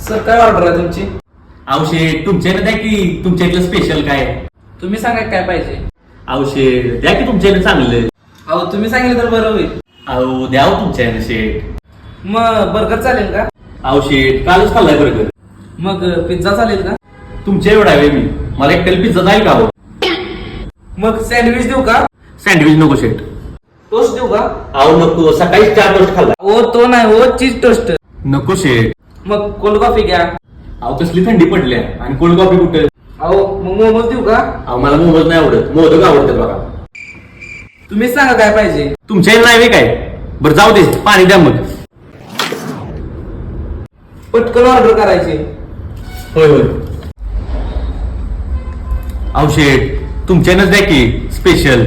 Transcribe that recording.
Sir काय order आहे तुमची? औषध तुमच्याकडे द्या की तुमच्या इथलं स्पेशल काय? तुम्ही सांगा काय पाहिजे. औषध द्या की तुमच्याकडे चांगलं. अहो तुम्ही सांगितलं तर बरं होईल. अहो द्या हो तुमच्याकडे शेट. मग बर्गर चालेल का? औषध कालच खाल्लाय बर्गर. मग पिझ्झा चालेल का? तुमच्या एवढा आहे मी. मला एकट्याला पिझ्झा जाईल का हो? मग सँडविच देऊ का? सँडविच नको शेट. टोस्ट देऊ का? अहो नको, सकाळी 4 टोस्ट खाल्ला. ओ तो नाही हो, चीज टोस्ट. नको शेट. मग कोल्ड कॉफी घ्या. अहो कसली थंडी पडल्या आणि कोल्ड कॉफी कुठे? अहो मग मोमोज देऊ का? अहो मला मोमोज नाही आवडत, मोदक आवडतात बघा. तुम्ही सांगा काय पाहिजे. तुमच्या इथे नाही काय? बरं जाऊ दे, पाणी द्या मग. पटकन ऑर्डर करायची. होय होय. औषध तुमच्यानंच द्या की स्पेशल.